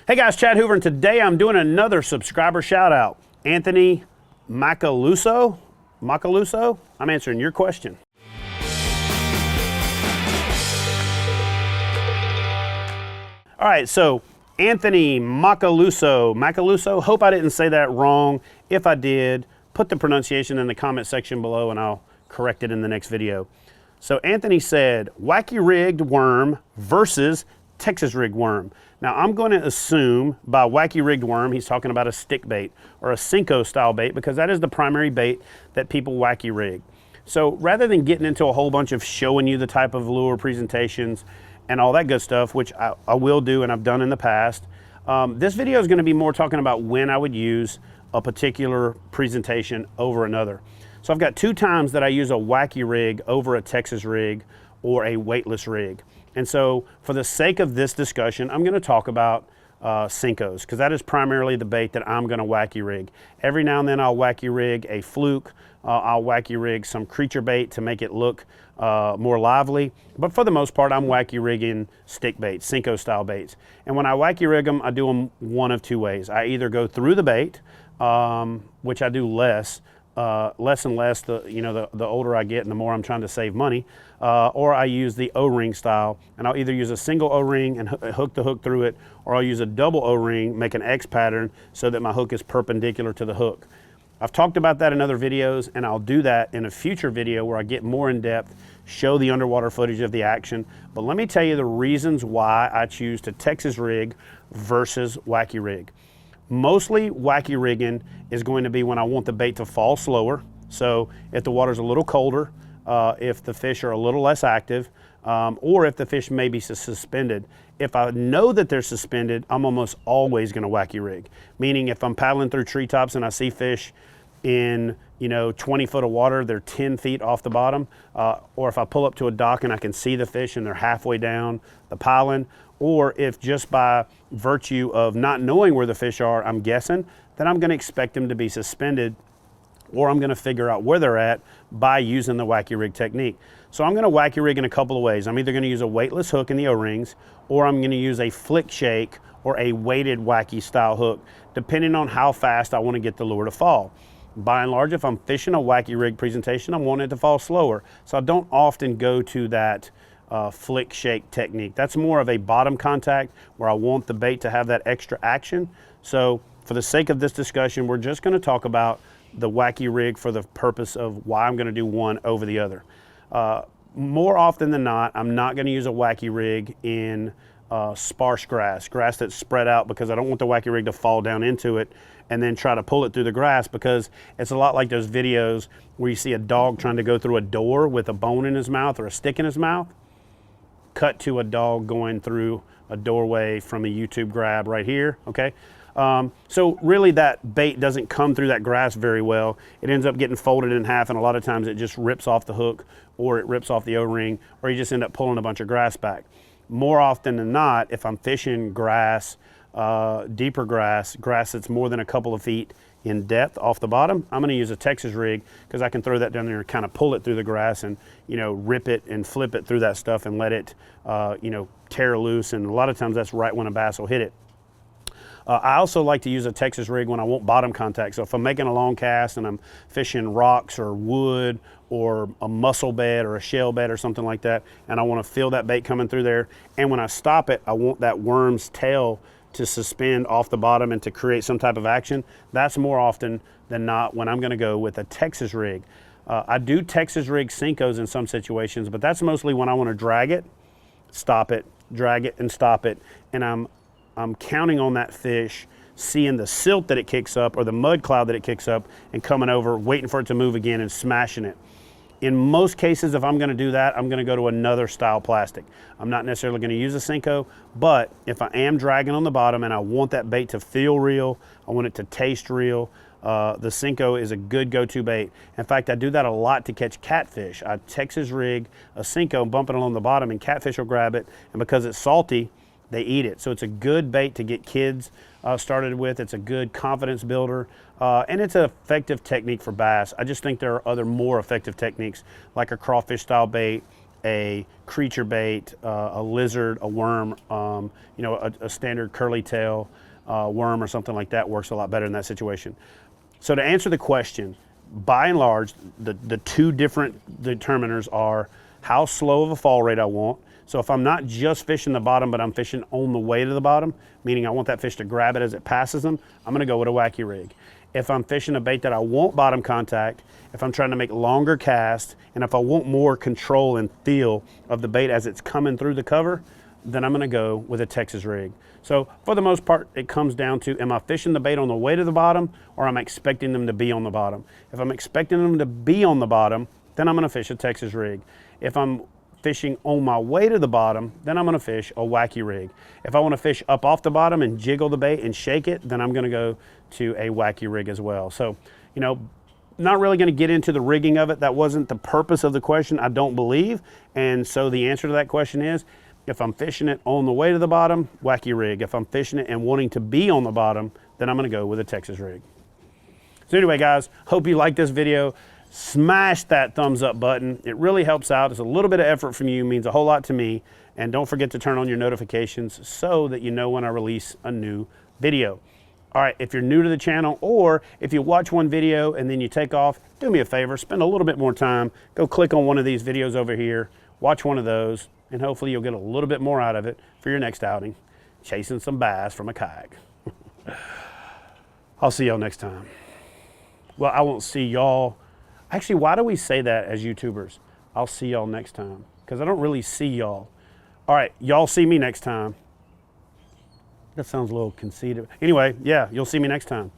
Hey guys, Chad Hoover, and today I'm doing another subscriber shout out. Anthony Macaluso? I'm answering your question. All right, so Anthony Macaluso, hope I didn't say that wrong. If I did, put the pronunciation in the comment section below and I'll correct it in the next video. So Anthony said, wacky rigged worm versus Texas rigged worm. Now I'm going to assume by wacky rigged worm, he's talking about a stick bait or a Senko style bait, because that is the primary bait that people wacky rig. So rather than getting into a whole bunch of showing you the type of lure presentations and all that good stuff, which I will do and I've done in the past, this video is going to be more talking about when I would use a particular presentation over another. So I've got 2 times that I use a wacky rig over a Texas rig or a weightless rig. And so for the sake of this discussion, I'm going to talk about Senkos, because that is primarily the bait that I'm going to wacky rig. Every now and then I'll wacky rig a fluke, I'll wacky rig some creature bait to make it look more lively. But for the most part, I'm wacky rigging stick baits, Senko style baits. And when I wacky rig them, I do them one of 2 ways. I either go through the bait, which I do less and less, the older I get and the more I'm trying to save money, or I use the O-ring style, and I'll either use a single O-ring and hook the hook through it, or I'll use a double O-ring, make an X pattern so that my hook is perpendicular to the hook. I've talked about that in other videos, and I'll do that in a future video where I get more in depth, show the underwater footage of the action. But let me tell you the reasons why I choose to Texas rig versus wacky rig. Mostly wacky rigging is going to be when I want the bait to fall slower. So if the water's a little colder, if the fish are a little less active, or if the fish may be suspended. If I know that they're suspended, I'm almost always going to wacky rig. Meaning if I'm paddling through treetops and I see fish in 20 foot of water, they're 10 feet off the bottom, or if I pull up to a dock and I can see the fish and they're halfway down the piling, or if just by virtue of not knowing where the fish are, I'm guessing, then I'm going to expect them to be suspended, or I'm going to figure out where they're at by using the wacky rig technique. So I'm going to wacky rig in a couple of ways. I'm either going to use a weightless hook in the O-rings, or I'm going to use a flick shake or a weighted wacky style hook, depending on how fast I want to get the lure to fall. By and large, if I'm fishing a wacky rig presentation, I want it to fall slower. So I don't often go to that flick shake technique. That's more of a bottom contact where I want the bait to have that extra action. So for the sake of this discussion, we're just going to talk about the wacky rig for the purpose of why I'm going to do one over the other. More often than not, I'm not going to use a wacky rig in sparse grass that's spread out, because I don't want the wacky rig to fall down into it and then try to pull it through the grass, because it's a lot like those videos where you see a dog trying to go through a door with a bone in his mouth or a stick in his mouth. Cut to a dog going through a doorway from a YouTube grab right here, okay? So really that bait doesn't come through that grass very well. It ends up getting folded in half, and a lot of times it just rips off the hook, or it rips off the O-ring, or you just end up pulling a bunch of grass back. More often than not, if I'm fishing grass, deeper grass that's more than a couple of feet in depth off the bottom, I'm going to use a Texas rig, because I can throw that down there and kind of pull it through the grass and rip it and flip it through that stuff and let it tear loose, and a lot of times that's right when a bass will hit it. I also like to use a Texas rig when I want bottom contact. So if I'm making a long cast and I'm fishing rocks or wood or a mussel bed or a shell bed or something like that, and I want to feel that bait coming through there, and when I stop it, I want that worm's tail to suspend off the bottom and to create some type of action, that's more often than not when I'm going to go with a Texas rig. I do Texas rig Senkos in some situations, but that's mostly when I want to drag it, stop it, drag it and stop it, and I'm counting on that fish seeing the silt that it kicks up or the mud cloud that it kicks up and coming over, waiting for it to move again and smashing it. In most cases, if I'm going to do that, I'm going to go to another style plastic. I'm not necessarily going to use a Senko, but if I am dragging on the bottom and I want that bait to feel real, I want it to taste real, the Senko is a good go-to bait. In fact, I do that a lot to catch catfish. I Texas rig a Senko, bump it along the bottom, and catfish will grab it, and because it's salty, they eat it. So it's a good bait to get kids started with. It's a good confidence builder, and it's an effective technique for bass. I just think there are other more effective techniques, like a crawfish style bait a creature bait, a lizard, a worm, you know, a standard curly tail worm or something like that works a lot better in that situation. So to answer the question, by and large, the two different determiners are how slow of a fall rate I want. So if I'm not just fishing the bottom, but I'm fishing on the way to the bottom, meaning I want that fish to grab it as it passes them, I'm gonna go with a Wacky Rig. If I'm fishing a bait that I want bottom contact, if I'm trying to make longer casts, and if I want more control and feel of the bait as it's coming through the cover, then I'm gonna go with a Texas rig. So for the most part, it comes down to, am I fishing the bait on the way to the bottom, or am I expecting them to be on the bottom? If I'm expecting them to be on the bottom, then I'm gonna fish a Texas rig. If I'm fishing on my way to the bottom, then I'm gonna fish a Wacky Rig. If I wanna fish up off the bottom and jiggle the bait and shake it, then I'm gonna go to a Wacky Rig as well. So, you know, not really gonna get into the rigging of it. That wasn't the purpose of the question, I don't believe. And so the answer to that question is, if I'm fishing it on the way to the bottom, Wacky Rig. If I'm fishing it and wanting to be on the bottom, then I'm gonna go with a Texas rig. So anyway, guys, hope you liked this video. Smash that thumbs up button. It really helps out. It's a little bit of effort from you, means a whole lot to me. And don't forget to turn on your notifications so that you know when I release a new video. All right, if you're new to the channel, or if you watch one video and then you take off, do me a favor, spend a little bit more time, go click on one of these videos over here, watch one of those, and hopefully you'll get a little bit more out of it for your next outing, chasing some bass from a kayak. I'll see y'all next time. Well, I won't see y'all. Actually, why do we say that as YouTubers? I'll see y'all next time, because I don't really see y'all. All right, y'all see me next time. That sounds a little conceited. Anyway, yeah, you'll see me next time.